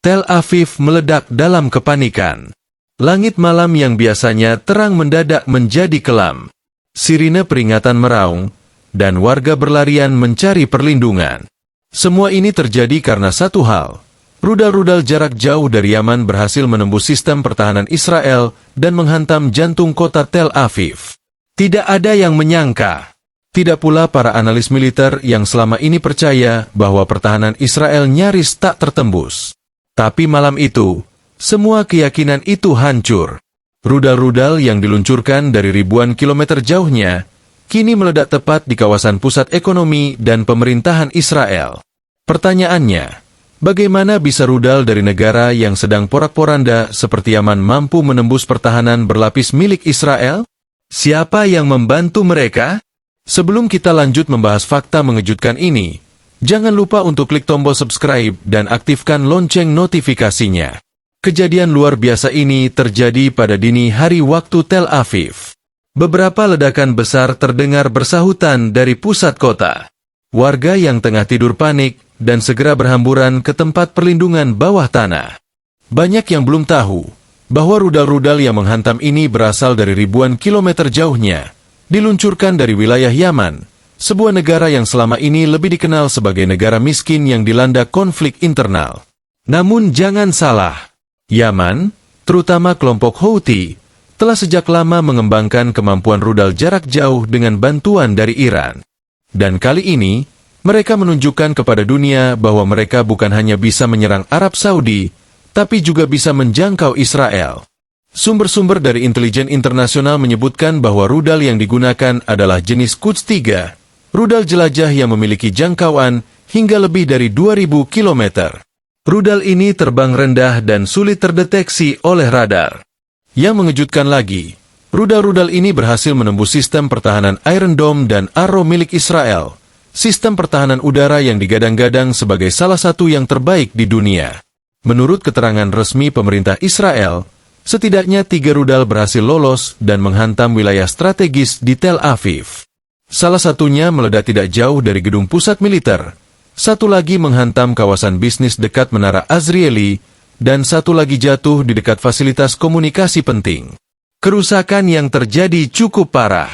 Tel Aviv meledak dalam kepanikan. Langit malam yang biasanya terang mendadak menjadi kelam. Sirine peringatan meraung, dan warga berlarian mencari perlindungan. Semua ini terjadi karena satu hal. Rudal-rudal jarak jauh dari Yaman berhasil menembus sistem pertahanan Israel dan menghantam jantung kota Tel Aviv. Tidak ada yang menyangka. Tidak pula para analis militer yang selama ini percaya bahwa pertahanan Israel nyaris tak tertembus. Tapi malam itu, semua keyakinan itu hancur. Rudal-rudal yang diluncurkan dari ribuan kilometer jauhnya, kini meledak tepat di kawasan pusat ekonomi dan pemerintahan Israel. Pertanyaannya, bagaimana bisa rudal dari negara yang sedang porak-poranda seperti Yaman mampu menembus pertahanan berlapis milik Israel? Siapa yang membantu mereka? Sebelum kita lanjut membahas fakta mengejutkan ini, jangan lupa untuk klik tombol subscribe dan aktifkan lonceng notifikasinya. Kejadian luar biasa ini terjadi pada dini hari waktu Tel Aviv. Beberapa ledakan besar terdengar bersahutan dari pusat kota. Warga yang tengah tidur panik dan segera berhamburan ke tempat perlindungan bawah tanah. Banyak yang belum tahu bahwa rudal-rudal yang menghantam ini berasal dari ribuan kilometer jauhnya, diluncurkan dari wilayah Yaman, sebuah negara yang selama ini lebih dikenal sebagai negara miskin yang dilanda konflik internal. Namun jangan salah, Yaman, terutama kelompok Houthi, telah sejak lama mengembangkan kemampuan rudal jarak jauh dengan bantuan dari Iran. Dan kali ini, mereka menunjukkan kepada dunia bahwa mereka bukan hanya bisa menyerang Arab Saudi, tapi juga bisa menjangkau Israel. Sumber-sumber dari intelijen internasional menyebutkan bahwa rudal yang digunakan adalah jenis Quds 3, rudal jelajah yang memiliki jangkauan hingga lebih dari 2000 km. Rudal ini terbang rendah dan sulit terdeteksi oleh radar. Yang mengejutkan lagi, rudal-rudal ini berhasil menembus sistem pertahanan Iron Dome dan Arrow milik Israel, sistem pertahanan udara yang digadang-gadang sebagai salah satu yang terbaik di dunia. Menurut keterangan resmi pemerintah Israel, setidaknya 3 rudal berhasil lolos dan menghantam wilayah strategis di Tel Aviv. Salah satunya meledak tidak jauh dari gedung pusat militer, satu lagi menghantam kawasan bisnis dekat Menara Azrieli, dan satu lagi jatuh di dekat fasilitas komunikasi penting. Kerusakan yang terjadi cukup parah.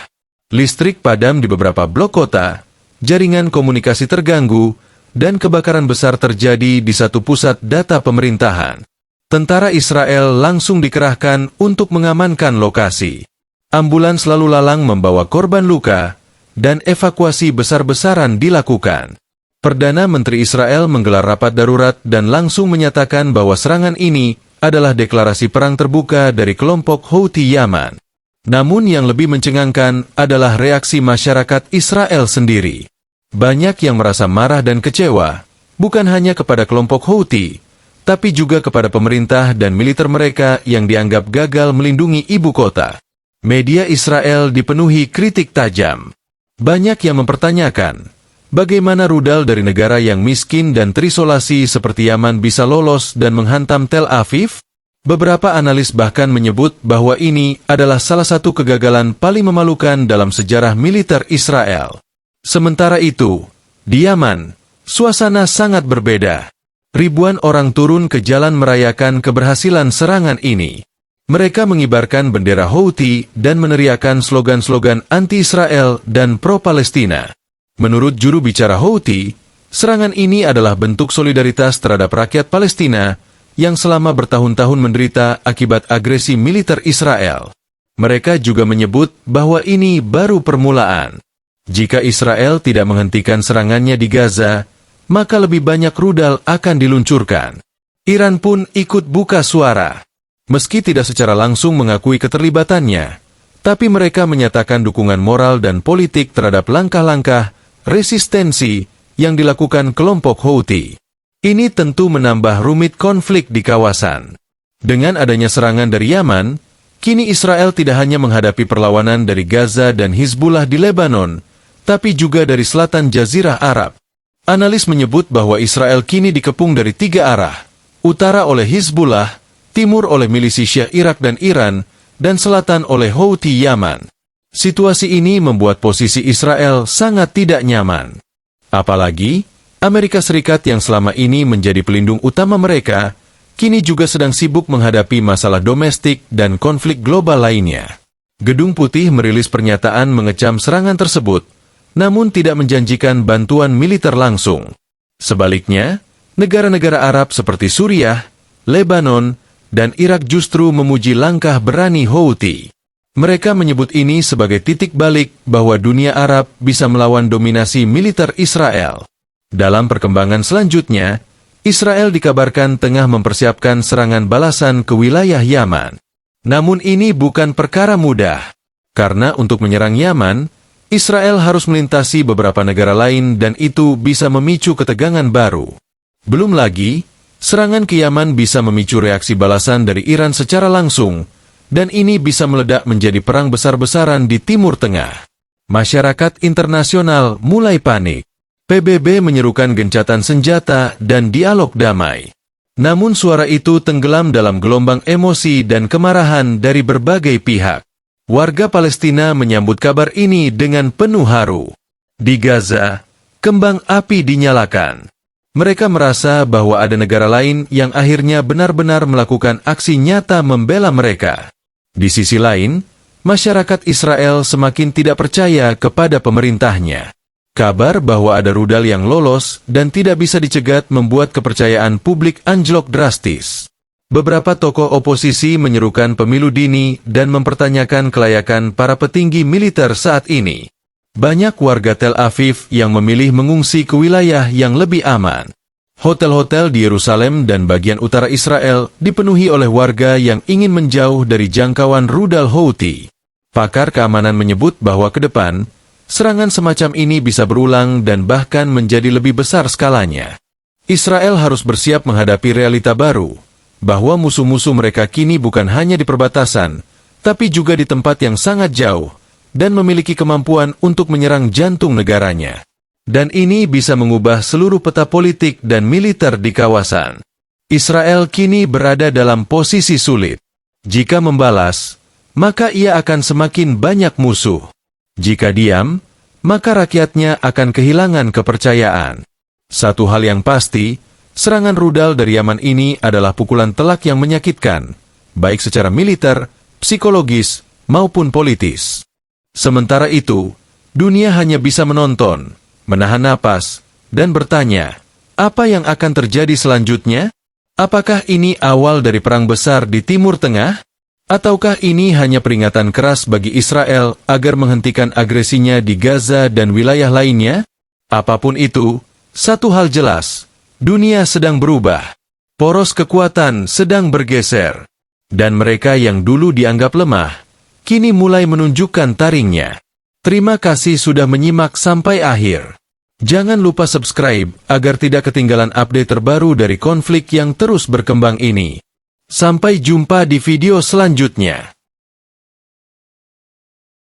Listrik padam di beberapa blok kota, jaringan komunikasi terganggu, dan kebakaran besar terjadi di satu pusat data pemerintahan. Tentara Israel langsung dikerahkan untuk mengamankan lokasi. Ambulans lalu lalang membawa korban luka, dan evakuasi besar-besaran dilakukan. Perdana Menteri Israel menggelar rapat darurat dan langsung menyatakan bahwa serangan ini adalah deklarasi perang terbuka dari kelompok Houthi Yaman. Namun yang lebih mencengangkan adalah reaksi masyarakat Israel sendiri. Banyak yang merasa marah dan kecewa, bukan hanya kepada kelompok Houthi, tapi juga kepada pemerintah dan militer mereka yang dianggap gagal melindungi ibu kota. Media Israel dipenuhi kritik tajam. Banyak yang mempertanyakan, bagaimana rudal dari negara yang miskin dan terisolasi seperti Yaman bisa lolos dan menghantam Tel Aviv? Beberapa analis bahkan menyebut bahwa ini adalah salah satu kegagalan paling memalukan dalam sejarah militer Israel. Sementara itu, di Yaman, suasana sangat berbeda. Ribuan orang turun ke jalan merayakan keberhasilan serangan ini. Mereka mengibarkan bendera Houthi dan meneriakkan slogan-slogan anti-Israel dan pro-Palestina. Menurut juru bicara Houthi, serangan ini adalah bentuk solidaritas terhadap rakyat Palestina yang selama bertahun-tahun menderita akibat agresi militer Israel. Mereka juga menyebut bahwa ini baru permulaan. Jika Israel tidak menghentikan serangannya di Gaza, maka lebih banyak rudal akan diluncurkan. Iran pun ikut buka suara. Meski tidak secara langsung mengakui keterlibatannya, tapi mereka menyatakan dukungan moral dan politik terhadap langkah-langkah resistensi yang dilakukan kelompok Houthi. Ini tentu menambah rumit konflik di kawasan. Dengan adanya serangan dari Yaman, kini Israel tidak hanya menghadapi perlawanan dari Gaza dan Hizbullah di Lebanon, tapi juga dari selatan Jazirah Arab. Analis menyebut bahwa Israel kini dikepung dari 3 arah, utara oleh Hizbullah, timur oleh milisi Syiah Irak dan Iran, dan selatan oleh Houthi Yaman. Situasi ini membuat posisi Israel sangat tidak nyaman. Apalagi, Amerika Serikat yang selama ini menjadi pelindung utama mereka, kini juga sedang sibuk menghadapi masalah domestik dan konflik global lainnya. Gedung Putih merilis pernyataan mengecam serangan tersebut, namun tidak menjanjikan bantuan militer langsung. Sebaliknya, negara-negara Arab seperti Suriah, Lebanon, dan Irak justru memuji langkah berani Houthi. Mereka menyebut ini sebagai titik balik bahwa dunia Arab bisa melawan dominasi militer Israel. Dalam perkembangan selanjutnya, Israel dikabarkan tengah mempersiapkan serangan balasan ke wilayah Yaman. Namun ini bukan perkara mudah, karena untuk menyerang Yaman, Israel harus melintasi beberapa negara lain dan itu bisa memicu ketegangan baru. Belum lagi, serangan ke Yaman bisa memicu reaksi balasan dari Iran secara langsung, dan ini bisa meledak menjadi perang besar-besaran di Timur Tengah. Masyarakat internasional mulai panik. PBB menyerukan gencatan senjata dan dialog damai. Namun suara itu tenggelam dalam gelombang emosi dan kemarahan dari berbagai pihak. Warga Palestina menyambut kabar ini dengan penuh haru. Di Gaza, kembang api dinyalakan. Mereka merasa bahwa ada negara lain yang akhirnya benar-benar melakukan aksi nyata membela mereka. Di sisi lain, masyarakat Israel semakin tidak percaya kepada pemerintahnya. Kabar bahwa ada rudal yang lolos dan tidak bisa dicegat membuat kepercayaan publik anjlok drastis. Beberapa tokoh oposisi menyerukan pemilu dini dan mempertanyakan kelayakan para petinggi militer saat ini. Banyak warga Tel Aviv yang memilih mengungsi ke wilayah yang lebih aman. Hotel-hotel di Yerusalem dan bagian utara Israel dipenuhi oleh warga yang ingin menjauh dari jangkauan rudal Houthi. Pakar keamanan menyebut bahwa ke depan, serangan semacam ini bisa berulang dan bahkan menjadi lebih besar skalanya. Israel harus bersiap menghadapi realita baru, bahwa musuh-musuh mereka kini bukan hanya di perbatasan, tapi juga di tempat yang sangat jauh, dan memiliki kemampuan untuk menyerang jantung negaranya. Dan ini bisa mengubah seluruh peta politik dan militer di kawasan. Israel kini berada dalam posisi sulit. Jika membalas, maka ia akan semakin banyak musuh. Jika diam, maka rakyatnya akan kehilangan kepercayaan. Satu hal yang pasti, serangan rudal dari Yaman ini adalah pukulan telak yang menyakitkan, baik secara militer, psikologis, maupun politis. Sementara itu, dunia hanya bisa menonton, menahan napas, dan bertanya, apa yang akan terjadi selanjutnya? Apakah ini awal dari perang besar di Timur Tengah? Ataukah ini hanya peringatan keras bagi Israel agar menghentikan agresinya di Gaza dan wilayah lainnya? Apapun itu, satu hal jelas, dunia sedang berubah. Poros kekuatan sedang bergeser. Dan mereka yang dulu dianggap lemah, kini mulai menunjukkan taringnya. Terima kasih sudah menyimak sampai akhir. Jangan lupa subscribe agar tidak ketinggalan update terbaru dari konflik yang terus berkembang ini. Sampai jumpa di video selanjutnya.